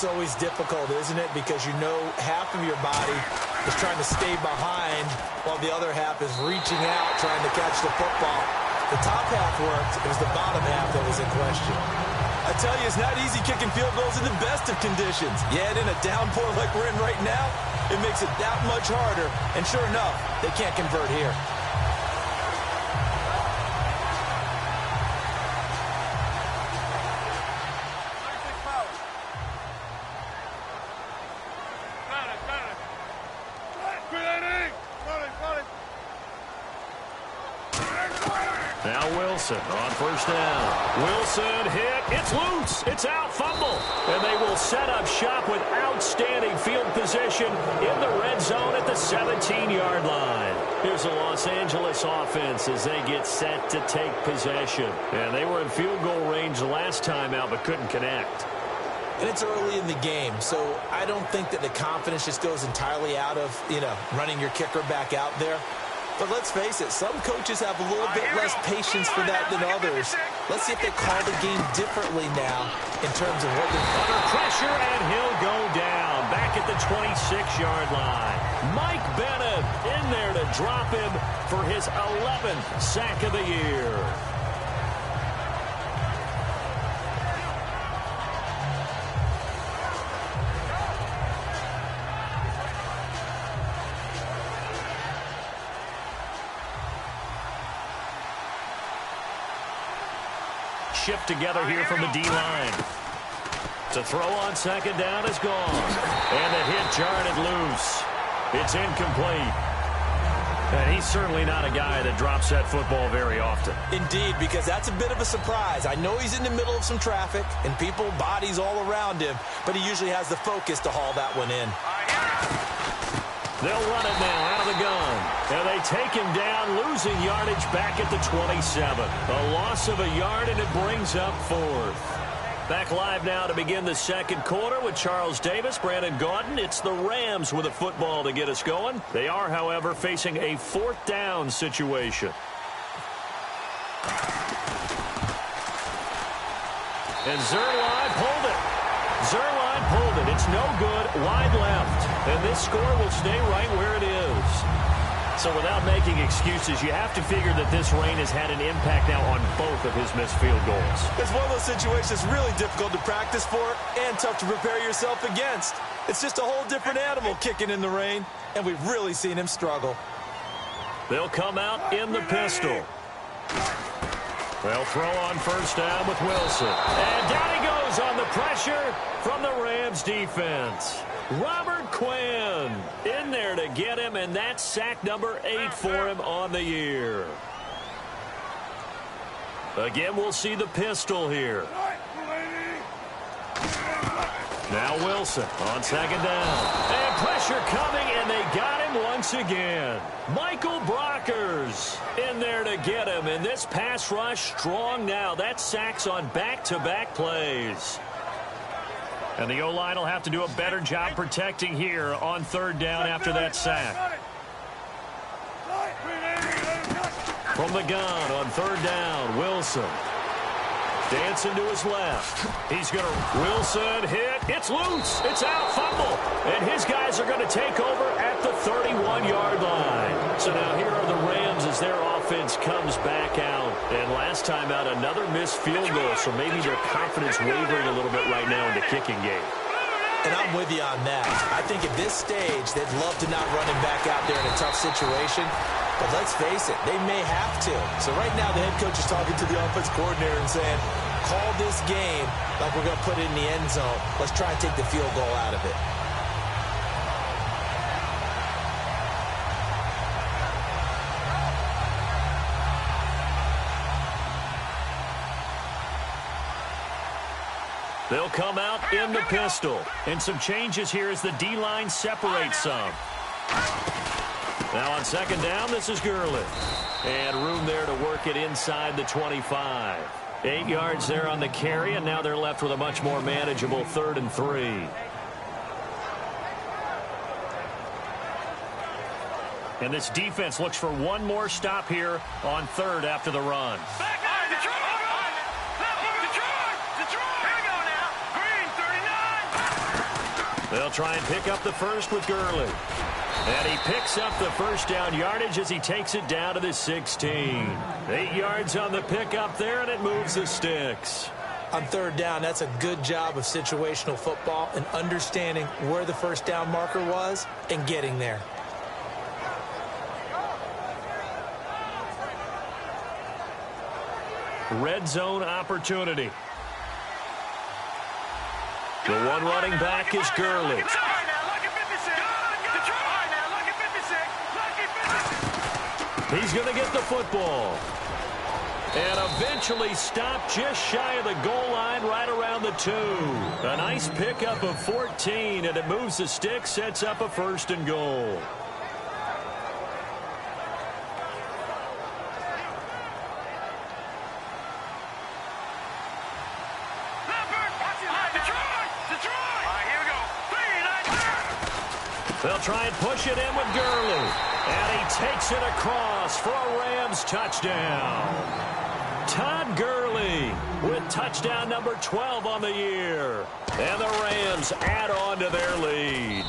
That's always difficult, isn't it? Because you know half of your body is trying to stay behind while the other half is reaching out, trying to catch the football. The top half worked. It was the bottom half that was in question. I tell you, it's not easy kicking field goals in the best of conditions. Yet in a downpour like we're in right now, it makes it that much harder. And sure enough, they can't convert here. Now Wilson on first down. Wilson hit. It's loose. It's out. Fumble. And they will set up shop with outstanding field position in the red zone at the 17-yard line. Here's the Los Angeles offense as they get set to take possession. And they were in field goal range last time out but couldn't connect. And it's early in the game, so I don't think that the confidence just goes entirely out of, running your kicker back out there. But let's face it, some coaches have a little bit less patience for that than others. Let's see if they call the game differently now in terms of what they're under pressure, and he'll go down back at the 26-yard line. Mike Bennett in there to drop him for his 11th sack of the year. Shift together here from the D-line. To throw on second down is gone. And the hit jarred it loose. It's incomplete. And he's certainly not a guy that drops that football very often. Indeed, because that's a bit of a surprise. I know he's in the middle of some traffic and people, bodies all around him, but he usually has the focus to haul that one in. They'll run it now out of the gun. And they take him down, losing yardage back at the 27. A loss of a yard, and it brings up fourth. Back live now to begin the second quarter with Charles Davis, Brandon Gaudin. It's the Rams with a football to get us going. They are, however, facing a fourth down situation. And Zuerlein pulled it. Zuerlein pulled it. It's no good. Wide left. And this score will stay right where it is. So without making excuses, you have to figure that this rain has had an impact now on both of his missed field goals. It's one of those situations really difficult to practice for and tough to prepare yourself against. It's just a whole different animal kicking in the rain, and we've really seen him struggle. They'll come out in the pistol. They'll throw on first down with Wilson. And down he goes on the pressure from the Rams defense. Robert Quinn in there to get him, and that's sack number 8 for him on the year. Again, we'll see the pistol here. Now Wilson on second down. And pressure coming, and they got him once again. Michael Brockers in there to get him, and this pass rush strong now. That's sacks on back-to-back plays. And the O-line will have to do a better job protecting here on third down after that sack. From the gun on third down, Wilson. Dancing to his left. He's going to Wilson hit. It's loose. It's out. Fumble. And his guys are going to take over at the 31-yard line. So now here are the Rams as their offense comes back out. And last time out, another missed field goal. So maybe their confidence wavering a little bit right now in the kicking game. And I'm with you on that. I think at this stage, they'd love to not run him back out there in a tough situation. But let's face it, they may have to. So right now, the head coach is talking to the offense coordinator and saying, call this game like we're going to put it in the end zone. Let's try and take the field goal out of it. They'll come out in the pistol. And some changes here as the D-line separates some. Now on second down, this is Gurley. And room there to work it inside the 25. 8 yards there on the carry, and now they're left with a much more manageable 3rd and 3. And this defense looks for one more stop here on third after the run. They'll try and pick up the first with Gurley. And he picks up the first down yardage as he takes it down to the 16. 8 yards on the pickup there, and it moves the sticks. On third down, that's a good job of situational football and understanding where the first down marker was and getting there. Red zone opportunity. The one running back is Gurley. He's going to get the football. And eventually stopped just shy of the goal line right around the 2. A nice pickup of 14, and it moves the stick, sets up a 1st and goal. They'll try and push it in with Gurley. And he takes it across for a Rams touchdown. Todd Gurley with touchdown number 12 on the year. And the Rams add on to their lead.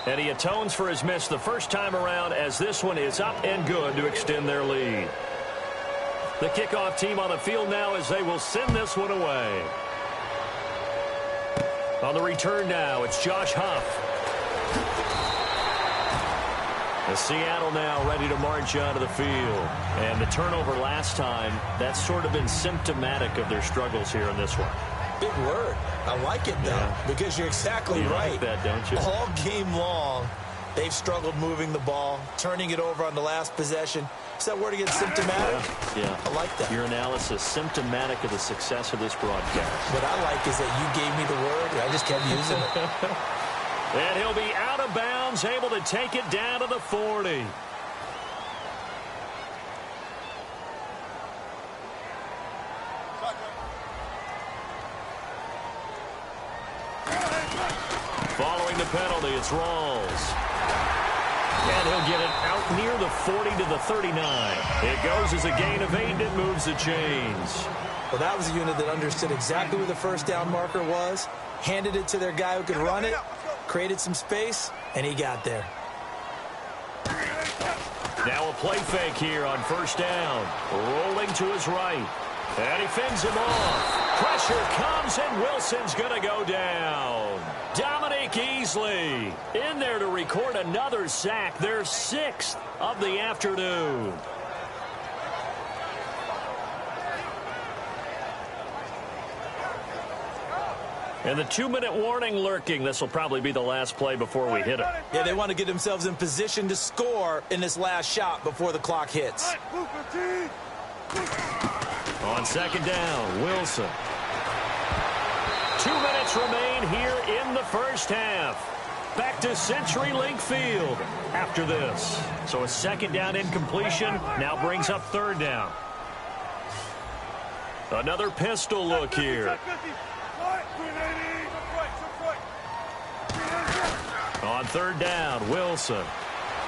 And he atones for his miss the first time around as this one is up and good to extend their lead. The kickoff team on the field now as they will send this one away. On the return now, it's Josh Huff. Seattle now ready to march out of the field. And the turnover last time, that's sort of been symptomatic of their struggles here in this one. Big word. I like it, though, because you're exactly right. Like that, don't you? All game long, they've struggled moving the ball, turning it over on the last possession. Is that word again, symptomatic? Yeah. I like that. Your analysis, symptomatic of the success of this broadcast. What I like is that you gave me the word, and I just kept using it. And he'll be out of bounds, able to take it down to the 40. Following the penalty, it's Rawls. And he'll get it out near the 40 to the 39. It goes as a gain of 8, and it moves the chains. Well, that was a unit that understood exactly where the first down marker was, handed it to their guy who could run it, created some space, and he got there. Now a play fake here on first down. Rolling to his right. And he fends him off. Pressure comes, and Wilson's going to go down. Dominique Easley in there to record another sack, their 6th of the afternoon. And the 2-minute warning lurking. This will probably be the last play before we hit it. Yeah, they want to get themselves in position to score in this last shot before the clock hits. On second down, Wilson. 2 minutes remain here in the first half. Back to CenturyLink Field after this. So a second down incompletion now brings up third down. Another pistol look here. On third down, Wilson.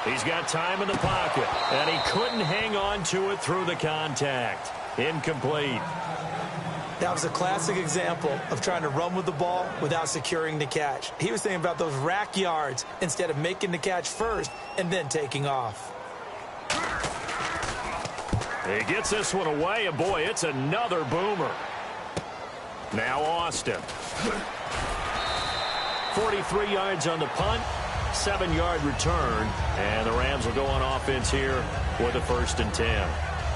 He's got time in the pocket, and he couldn't hang on to it through the contact. Incomplete. That was a classic example of trying to run with the ball without securing the catch. He was thinking about those rack yards instead of making the catch first and then taking off. He gets this one away, and boy, it's another boomer. Now Austin. 43 yards on the punt, 7-yard return, and the Rams will go on offense here with a 1st and 10.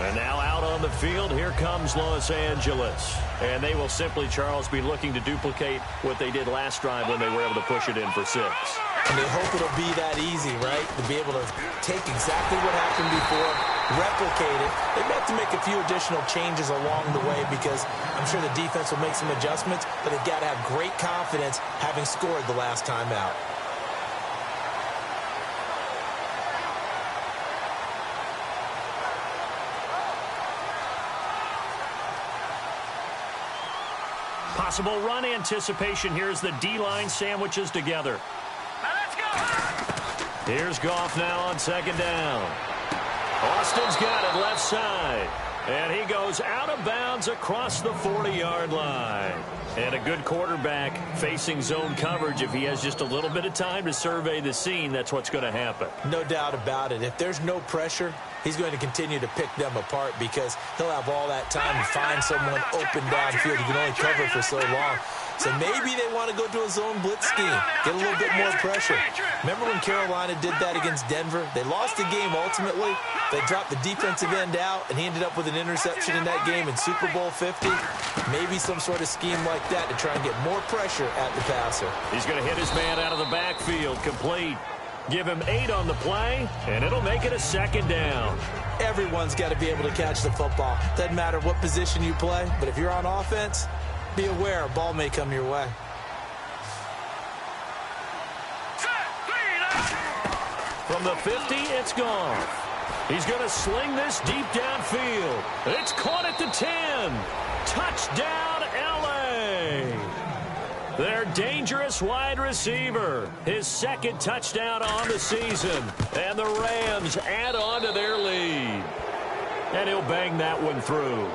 And now out on the field, here comes Los Angeles. And they will simply, Charles, be looking to duplicate what they did last drive when they were able to push it in for 6. And they hope it'll be that easy, right? To be able to take exactly what happened before, replicate it. They may have to make a few additional changes along the way because I'm sure the defense will make some adjustments, but they've got to have great confidence having scored the last time out. Possible run anticipation here as the D-line sandwiches together. Let's go! Here's Goff now on second down. Austin's got it left side. And he goes out out of bounds across the 40-yard line. And a good quarterback facing zone coverage. If he has just a little bit of time to survey the scene, that's what's going to happen. No doubt about it. If there's no pressure, he's going to continue to pick them apart because he'll have all that time to find someone open downfield. He can only cover for so long. So maybe they want to go to a zone blitz scheme, get a little bit more pressure. Remember when Carolina did that against Denver? They lost the game ultimately. They dropped the defensive end out, and he ended up with an interception in that game in Super Bowl 50. Maybe some sort of scheme like that to try and get more pressure at the passer. He's going to hit his man out of the backfield, complete. Give him 8 on the play, and it'll make it a second down. Everyone's got to be able to catch the football. Doesn't matter what position you play, but if you're on offense, be aware a ball may come your way. From the 50, it's gone. He's going to sling this deep downfield. It's caught at the 10. Touchdown, L.A. Their dangerous wide receiver. His second touchdown on the season. And the Rams add on to their lead. And he'll bang that one through.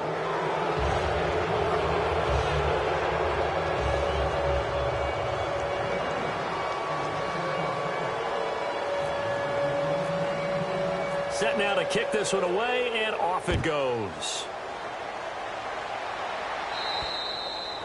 Set now to kick this one away, and off it goes.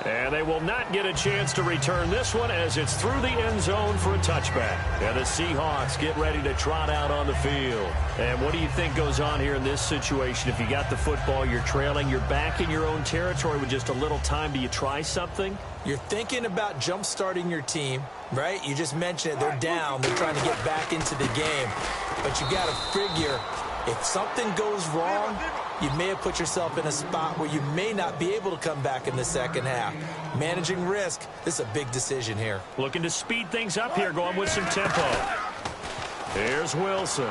And they will not get a chance to return this one as it's through the end zone for a touchback. And the Seahawks get ready to trot out on the field. And what do you think goes on here in this situation? If you got the football, you're trailing, you're back in your own territory with just a little time. Do you try something? You're thinking about jump-starting your team, right? You just mentioned it. They're down. They're trying to get back into the game. But you got to figure if something goes wrong, you may have put yourself in a spot where you may not be able to come back in the second half. Managing risk, this is a big decision here. Looking to speed things up here, going with some tempo. Here's Wilson.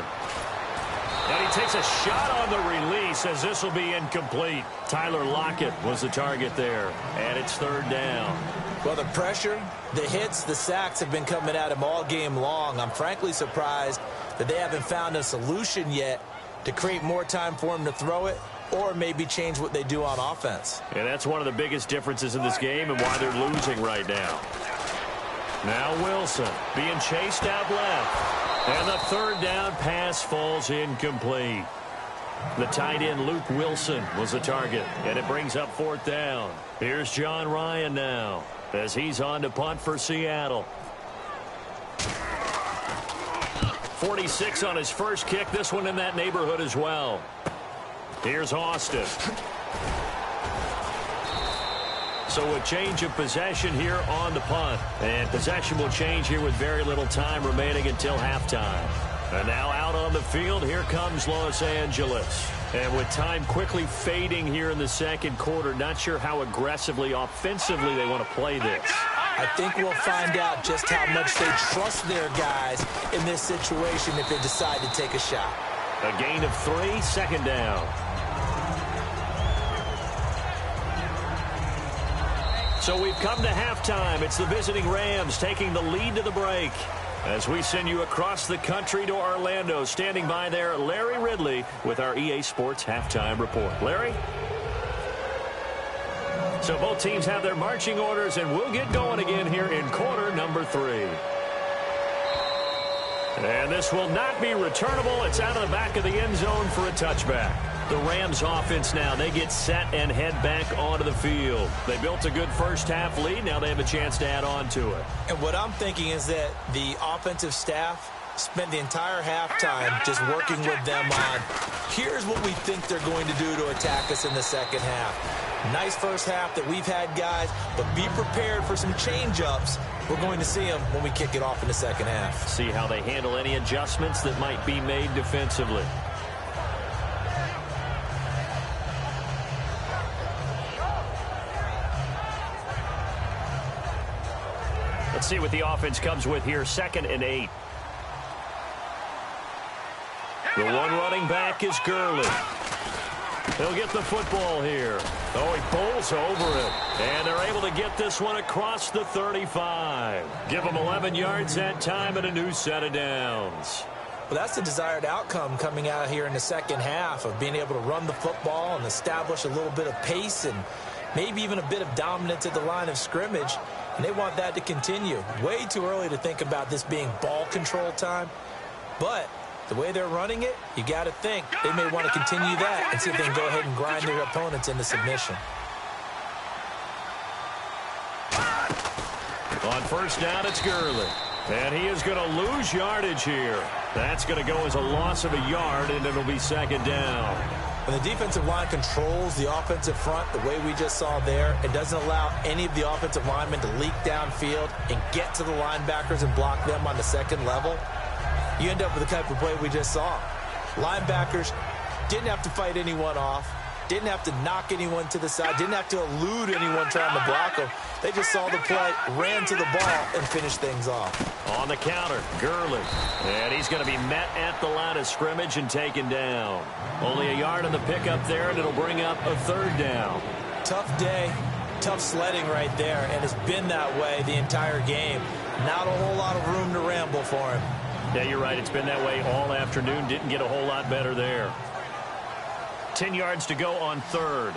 And he takes a shot on the release as this will be incomplete. Tyler Lockett was the target there, and it's third down. Well, the pressure, the hits, the sacks have been coming at him all game long. I'm frankly surprised that they haven't found a solution yet to create more time for him to throw it or maybe change what they do on offense. And that's one of the biggest differences in this game and why they're losing right now. Now Wilson being chased out left. And the third down pass falls incomplete. The tight end Luke Wilson was the target, and it brings up fourth down. Here's John Ryan now as he's on to punt for Seattle. 46 on his first kick. This one in that neighborhood as well. Here's Austin. So a change of possession here on the punt. And possession will change here with very little time remaining until halftime. And now out on the field, here comes Los Angeles. And with time quickly fading here in the second quarter, not sure how aggressively, offensively they want to play this. I think we'll find out just how much they trust their guys in this situation if they decide to take a shot. A gain of 3, second down. So we've come to halftime. It's the visiting Rams taking the lead to the break. As we send you across the country to Orlando, standing by there, Larry Ridley with our EA Sports Halftime Report. Larry? So both teams have their marching orders, and we'll get going again here in quarter number 3. And this will not be returnable. It's out of the back of the end zone for a touchback. The Rams offense now, they get set and head back onto the field. They built a good first half lead. Now they have a chance to add on to it. And what I'm thinking is that the offensive staff spent the entire halftime just working with them on, here's what we think they're going to do to attack us in the second half. Nice first half that we've had, guys, but be prepared for some change-ups. We're going to see them when we kick it off in the second half. See how they handle any adjustments that might be made defensively. Let's see what the offense comes with here. 2nd and 8. The one running back is Gurley. He'll get the football here. Oh, he bowls over it. And they're able to get this one across the 35. Give them 11 yards that time and a new set of downs. Well, that's the desired outcome coming out here in the second half of being able to run the football and establish a little bit of pace and maybe even a bit of dominance at the line of scrimmage. And they want that to continue. Way too early to think about this being ball control time. But the way they're running it, you got to think they may want to continue that and see if they can go ahead and grind their opponents into submission. On first down, it's Gurley. And he is going to lose yardage here. That's going to go as a loss of a yard, and it'll be second down. When the defensive line controls the offensive front the way we just saw there, it doesn't allow any of the offensive linemen to leak downfield and get to the linebackers and block them on the second level. You end up with the type of play we just saw. Linebackers didn't have to fight anyone off, didn't have to knock anyone to the side, didn't have to elude anyone trying to block them. They just saw the play, ran to the ball, and finished things off. On the counter, Gurley. And he's going to be met at the line of scrimmage and taken down. Only a yard on the pickup there, and it'll bring up a third down. Tough day, tough sledding right there, and it's been that way the entire game. Not a whole lot of room to ramble for him. Yeah, you're right. It's been that way all afternoon. Didn't get a whole lot better there. 10 yards to go on third.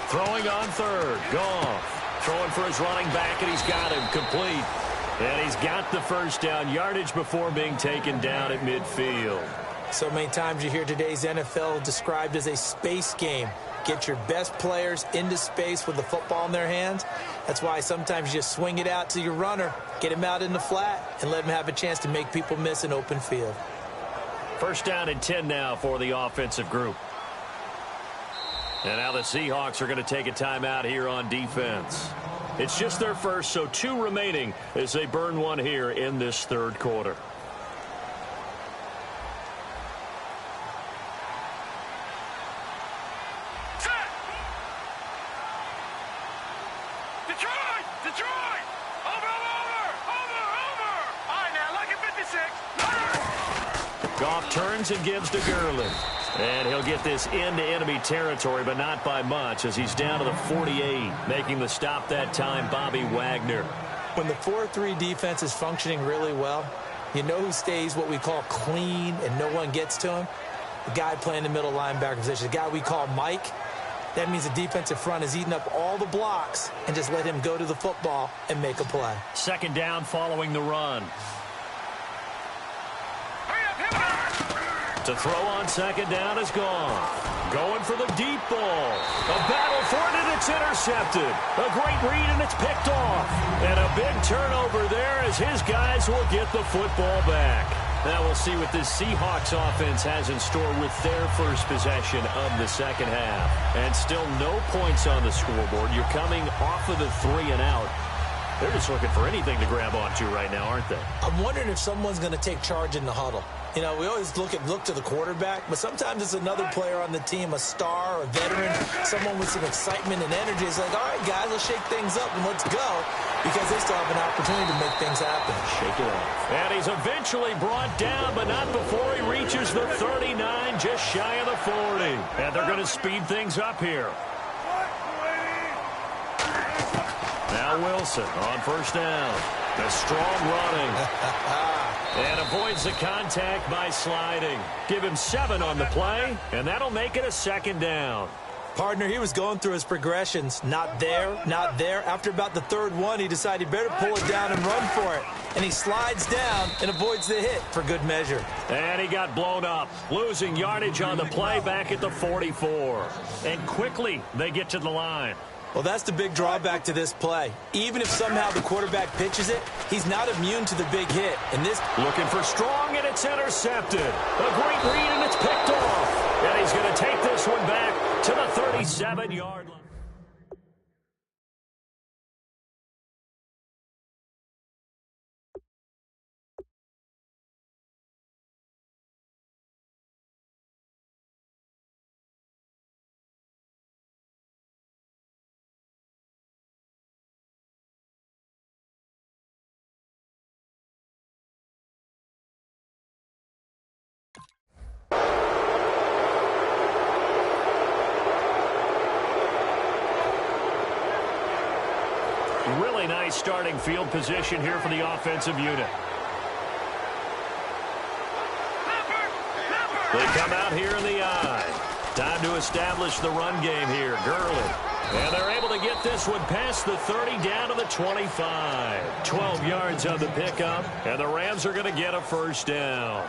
Throwing on third. Goff. Throwing for his running back, and he's got him complete. And he's got the first down. Yardage before being taken down at midfield. So many times you hear today's NFL described as a space game. Get your best players into space with the football in their hands. That's why sometimes you just swing it out to your runner, get him out in the flat, and let him have a chance to make people miss an open field. First down and 10 now for the offensive group. And now the Seahawks are going to take a timeout here on defense. It's just their first, so 2 remaining as they burn one here in this third quarter. Goff turns and gives to Gurley. And he'll get this into enemy territory, but not by much, as he's down to the 48. Making the stop that time, Bobby Wagner. When the 4-3 defense is functioning really well, you know who stays what we call clean and no one gets to him? The guy playing the middle linebacker position, the guy we call Mike. That means the defensive front is eating up all the blocks and just let him go to the football and make a play. Second down following the run. To throw on second down is gone. Going for the deep ball. A battle for it, and it's intercepted. A great read, and it's picked off. And a big turnover there as his guys will get the football back. Now we'll see what this Seahawks offense has in store with their first possession of the second half. And still no points on the scoreboard. You're coming off of the 3 and out. They're just looking for anything to grab onto right now, aren't they? I'm wondering if someone's going to take charge in the huddle. You know, we always look to the quarterback, but sometimes it's another player on the team, a star, a veteran, someone with some excitement and energy. It's like, all right, guys, let's shake things up and let's go, because they still have an opportunity to make things happen. Shake it off. And he's eventually brought down, but not before he reaches the 39, just shy of the 40. And they're going to speed things up here. Now Wilson on first down. The strong running. And avoids the contact by sliding. Give him 7 on the play, and that'll make it a second down. Partner, he was going through his progressions. Not there, not there. After about the third one, he decided he better pull it down and run for it. And he slides down and avoids the hit for good measure. And he got blown up, losing yardage on the play back at the 44. And quickly, they get to the line. Well, that's the big drawback to this play. Even if somehow the quarterback pitches it, he's not immune to the big hit. And this looking for strong, and it's intercepted. A great read, and it's picked off. And he's going to take this one back to the 37-yard line. Really nice starting field position here for the offensive unit. They come out here in the eye. Time to establish the run game here. Gurley. And they're able to get this one past the 30 down to the 25. 12 yards on the pickup, and the Rams are going to get a first down.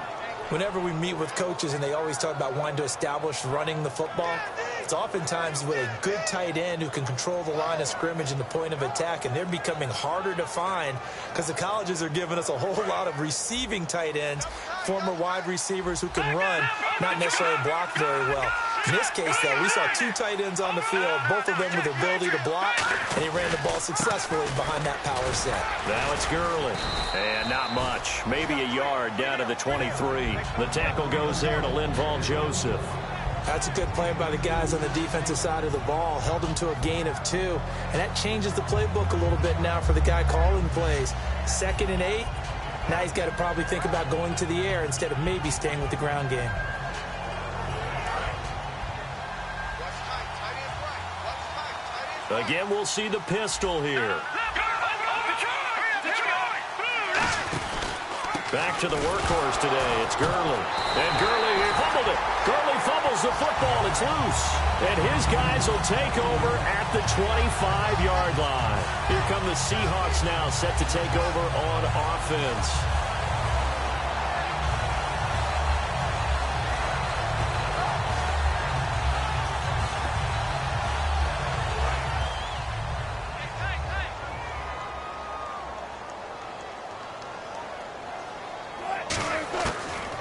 Whenever we meet with coaches and they always talk about wanting to establish running the football, it's oftentimes with a good tight end who can control the line of scrimmage and the point of attack, and they're becoming harder to find because the colleges are giving us a whole lot of receiving tight ends, former wide receivers who can run, not necessarily block very well. In this case, though, we saw two tight ends on the field, both of them with the ability to block, and he ran the ball successfully behind that power set. Now it's Gurley. And not much. Maybe a yard down to the 23. The tackle goes there to Linval Joseph. That's a good play by the guys on the defensive side of the ball. Held them to a gain of 2. And that changes the playbook a little bit now for the guy calling plays. 2nd and 8. Now he's got to probably think about going to the air instead of maybe staying with the ground game. Again, we'll see the pistol here. Back to the workhorse today. It's Gurley. And Gurley, he fumbled it. Gurley fumbles the football. It's loose. And his guys will take over at the 25-yard line. Here come the Seahawks now, set to take over on offense.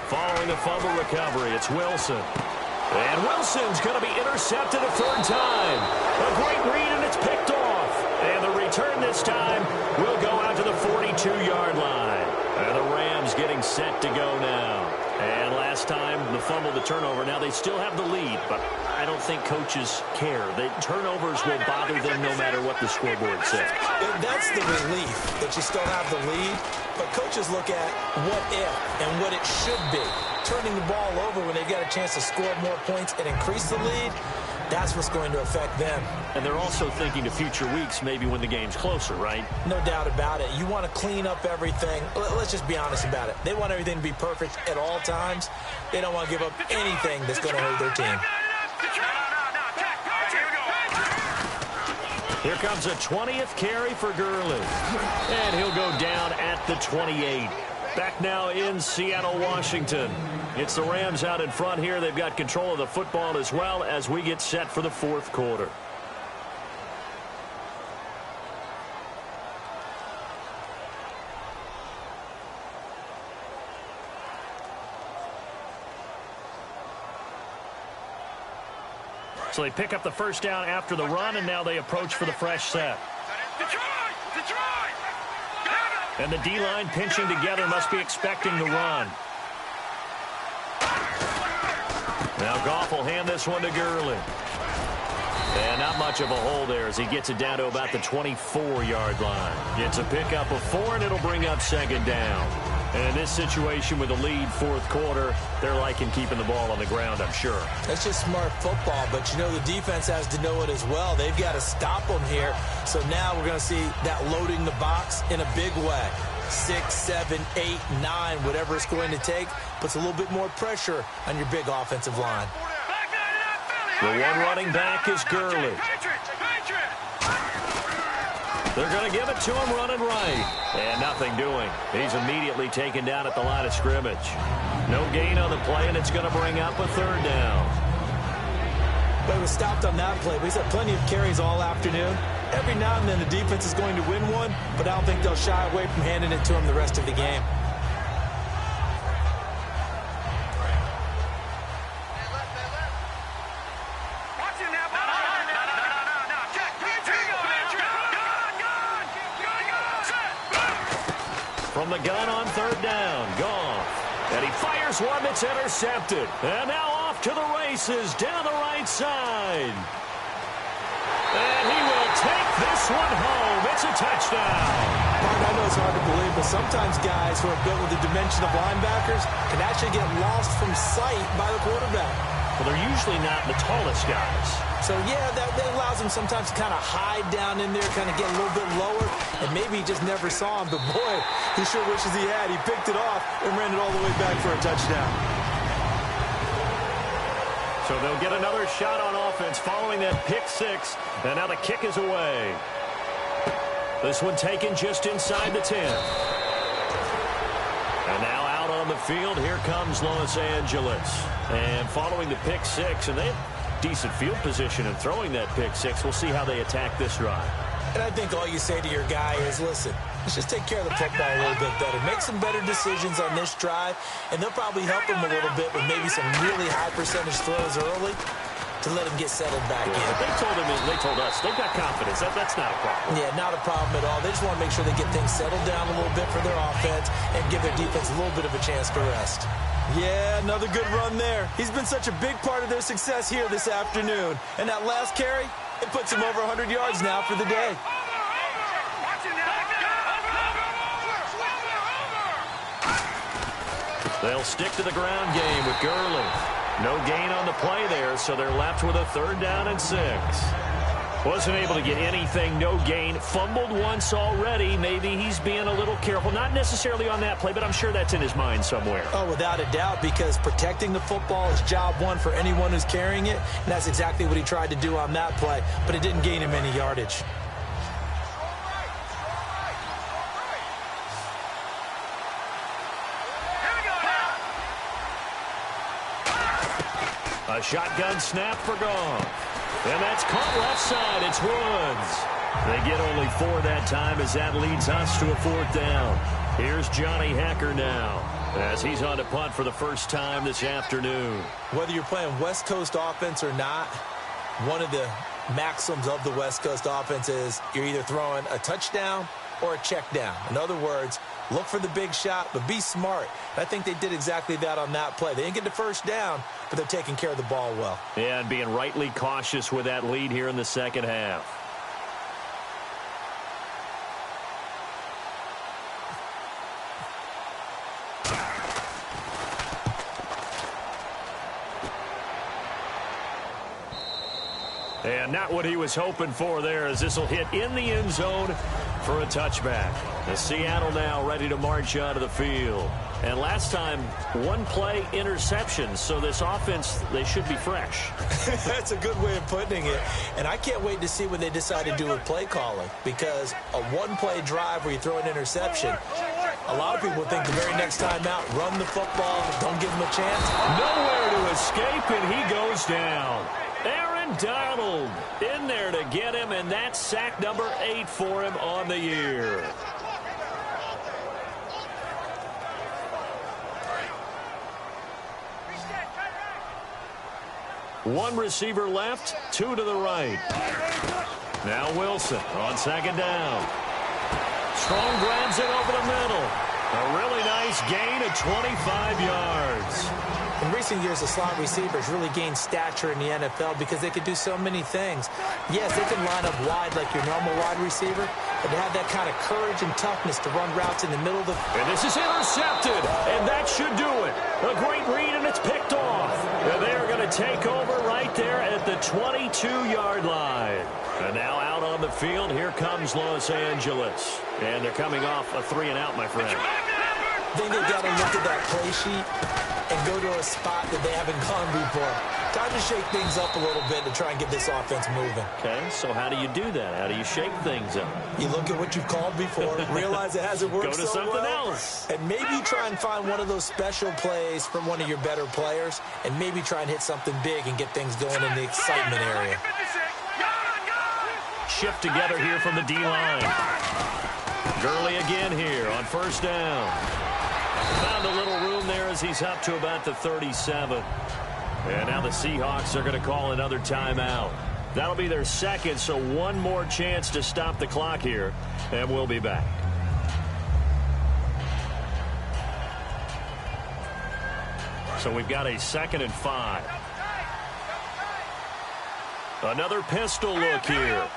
Following a fumble recovery, it's Wilson. And Wilson's going to be intercepted a 3rd time. A great read, and it's picked off. And the return this time will go out to the 42-yard line. And the Rams getting set to go now. And last time, the fumble, the turnover. Now they still have the lead, but I don't think coaches care. The turnovers will bother them no matter what the scoreboard says. That's the relief that you still have the lead. But coaches look at what if and what it should be. Turning the ball over when they've got a chance to score more points and increase the lead, that's what's going to affect them. And they're also thinking to future weeks, maybe when the game's closer, right? No doubt about it. You want to clean up everything. Let's just be honest about it. They want everything to be perfect at all times. They don't want to give up anything that's going to hurt their team. Here comes a 20th carry for Gurley. And he'll go down at the 28. Back now in Seattle, Washington. It's the Rams out in front here. They've got control of the football as well as we get set for the 4th quarter. So they pick up the first down after the run, and now they approach for the fresh set. And the D-line pinching together must be expecting the run. Now Goff will hand this one to Gurley. And not much of a hole there as he gets it down to about the 24-yard line. It's a pickup of 4, and it'll bring up 2nd down. And in this situation with the lead 4th quarter, they're liking keeping the ball on the ground, I'm sure. That's just smart football, but you know the defense has to know it as well. They've got to stop them here. So now we're going to see that loading the box in a big way. 6, 7, 8, 9, whatever it's going to take, puts a little bit more pressure on your big offensive line. The one running back is Gurley. They're going to give it to him running right. And nothing doing. He's immediately taken down at the line of scrimmage. No gain on the play, and it's going to bring up a 3rd down. But he was stopped on that play. But he's had plenty of carries all afternoon. Every now and then the defense is going to win one, but I don't think they'll shy away from handing it to him the rest of the game. From the gun on 3rd down, Goff. And he fires one that's intercepted. And now off to the races down the right side. And he will take this one home. It's a touchdown. Mark, I know it's hard to believe, but sometimes guys who are built with the dimension of linebackers can actually get lost from sight by the quarterback. Well, they're usually not the tallest guys. So, yeah, that allows him sometimes to kind of hide down in there, kind of get a little bit lower, and maybe he just never saw him. But, boy, he sure wishes he had. He picked it off and ran it all the way back for a touchdown. So they'll get another shot on offense following that pick six, and now the kick is away. This one taken just inside the 10. And now out on the field, here comes Los Angeles. And following the pick six, and they have decent field position in throwing that pick six. We'll see how they attack this drive. And I think all you say to your guy is, listen, let's just take care of the football a little bit better. Make some better decisions on this drive, and they'll probably help him a little bit with maybe some really high percentage throws early to let him get settled back in. They told us they've got confidence. That's not a problem. Yeah, not a problem at all. They just want to make sure they get things settled down a little bit for their offense and give their defense a little bit of a chance to rest. Yeah, another good run there. He's been such a big part of their success here this afternoon. And that last carry, it puts him over 100 yards now for the day. They'll stick to the ground game with Gurley. No gain on the play there, so they're left with a 3rd down and 6. Wasn't able to get anything, no gain. Fumbled once already. Maybe he's being a little careful. Not necessarily on that play, but I'm sure that's in his mind somewhere. Oh, without a doubt, because protecting the football is job one for anyone who's carrying it, and that's exactly what he tried to do on that play, but it didn't gain him any yardage. A shotgun snap for Goff. And that's caught left side. It's Woods. They get only 4 that time as that leads us to a 4th down. Here's Johnny Hacker now as he's on to punt for the first time this afternoon. Whether you're playing West Coast offense or not, one of the maxims of the West Coast offense is you're either throwing a touchdown or a check down. In other words, look for the big shot, but be smart. I think they did exactly that on that play. They didn't get the first down, but they're taking care of the ball well. Yeah, and being rightly cautious with that lead here in the second half. And not what he was hoping for there, as this will hit in the end zone for a touchback. The Seattle now ready to march out of the field. And last time, 1 play interception, so this offense, they should be fresh. That's a good way of putting it. And I can't wait to see what they decide to do with play calling, because a 1-play drive where you throw an interception, a lot of people think the very next time out, run the football, don't give them a chance. Nowhere to escape, and he goes down. Aaron Donald in there to get him, and that's sack number 8 for him on the year. One receiver left, 2 to the right. Now Wilson on 2nd down. Strong grabs it over the middle. A really nice gain of 25 yards. In recent years, the slot receivers really gained stature in the NFL because they could do so many things. Yes, they can line up wide like your normal wide receiver, but to have that kind of courage and toughness to run routes in the middle of the... And this is intercepted, and that should do it. A great read, and it's picked off. And they are going to take over right there at the 22-yard line. And now out on the field, here comes Los Angeles. And they're coming off a 3-and-out, my friend. I think they've got to look at that play sheet and go to a spot that they haven't gone before. Time to shake things up a little bit to try and get this offense moving. Okay, so how do you do that? How do you shake things up? You look at what you've called before, realize it hasn't worked Go to so something well, else. and maybe try and find one of those special plays from one of your better players, and maybe try and hit something big and get things going in the excitement area. Shift together here from the D-line. Gurley again here on 1st down. Found a little room there as he's up to about the 37. And now the Seahawks are going to call another timeout. That'll be their 2nd, so 1 more chance to stop the clock here, and we'll be back. So we've got a 2nd and 5. Another pistol look here.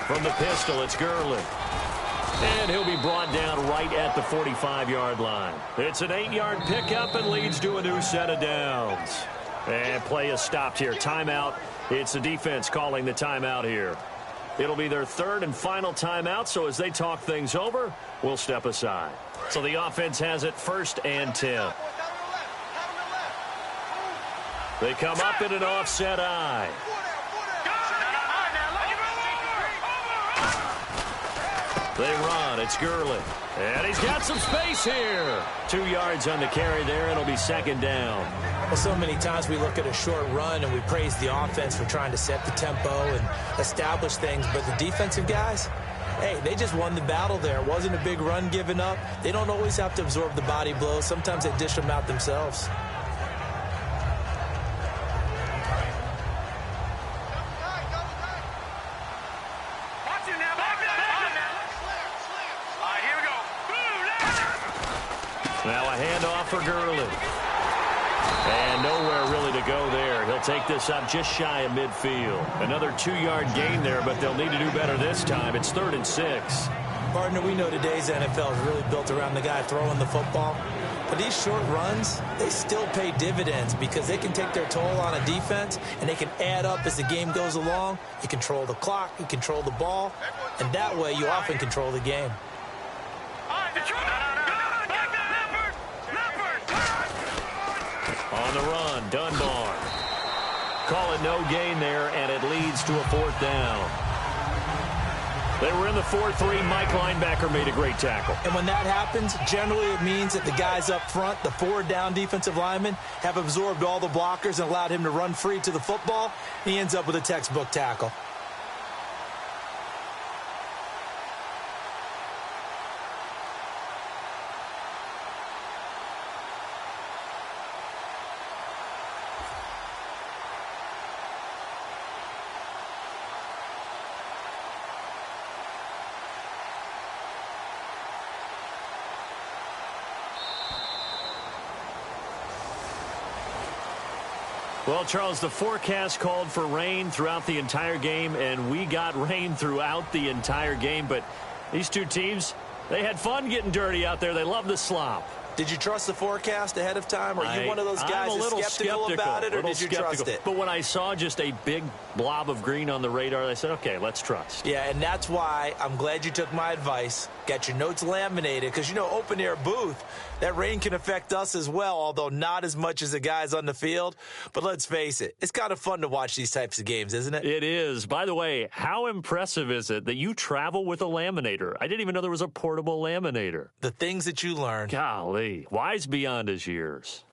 From the pistol, it's Gurley. And he'll be brought down right at the 45-yard line. It's an 8-yard pickup and leads to a new set of downs. And play is stopped here. Timeout. It's the defense calling the timeout here. It'll be their third and final timeout, so as they talk things over, we'll step aside. So the offense has it 1st and 10. They come up in an offset eye. They run. It's Gurley. And he's got some space here. 2 yards on the carry there. It'll be 2nd down. Well, so many times we look at a short run and we praise the offense for trying to set the tempo and establish things. But the defensive guys, hey, they just won the battle there. It wasn't a big run given up. They don't always have to absorb the body blows. Sometimes they dish them out themselves. Now a handoff for Gurley. And nowhere really to go there. He'll take this up just shy of midfield. Another 2-yard gain there, but they'll need to do better this time. It's 3rd and 6. Partner, we know today's NFL is really built around the guy throwing the football. But these short runs, they still pay dividends because they can take their toll on a defense, and they can add up as the game goes along. You control the clock, you control the ball, and that way you often control the game. On the run, Dunbar. Call it no gain there, and it leads to a 4th down. They were in the 4-3. Mike linebacker made a great tackle. And when that happens, generally it means that the guys up front, the 4-down defensive linemen, have absorbed all the blockers and allowed him to run free to the football. He ends up with a textbook tackle. Well, Charles, the forecast called for rain throughout the entire game, and we got rain throughout the entire game. But these two teams, they had fun getting dirty out there. They love the slop. Did you trust the forecast ahead of time? Or are you one of those guys that's skeptical about it, or did you trust it? But when I saw just a big blob of green on the radar, I said, okay, let's trust. Yeah, and that's why I'm glad you took my advice. Got your notes laminated, because, you know, open-air booth, that rain can affect us as well, although not as much as the guys on the field. But let's face it, it's kind of fun to watch these types of games, isn't it? It is. By the way, how impressive is it that you travel with a laminator? I didn't even know there was a portable laminator. The things that you learn. Golly, wise beyond his years.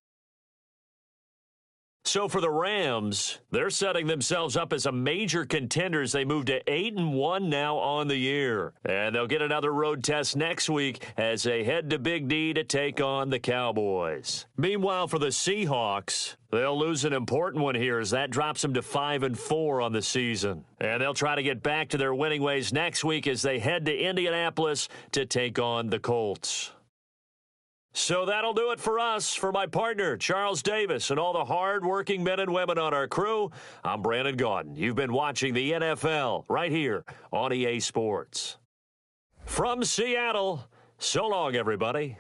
So for the Rams, they're setting themselves up as a major contender as they move to 8-1 now on the year. And they'll get another road test next week as they head to Big D to take on the Cowboys. Meanwhile, for the Seahawks, they'll lose an important one here as that drops them to 5-4 on the season. And they'll try to get back to their winning ways next week as they head to Indianapolis to take on the Colts. So that'll do it for us. For my partner, Charles Davis, and all the hard-working men and women on our crew, I'm Brandon Gaudin. You've been watching the NFL right here on EA Sports. From Seattle, so long, everybody.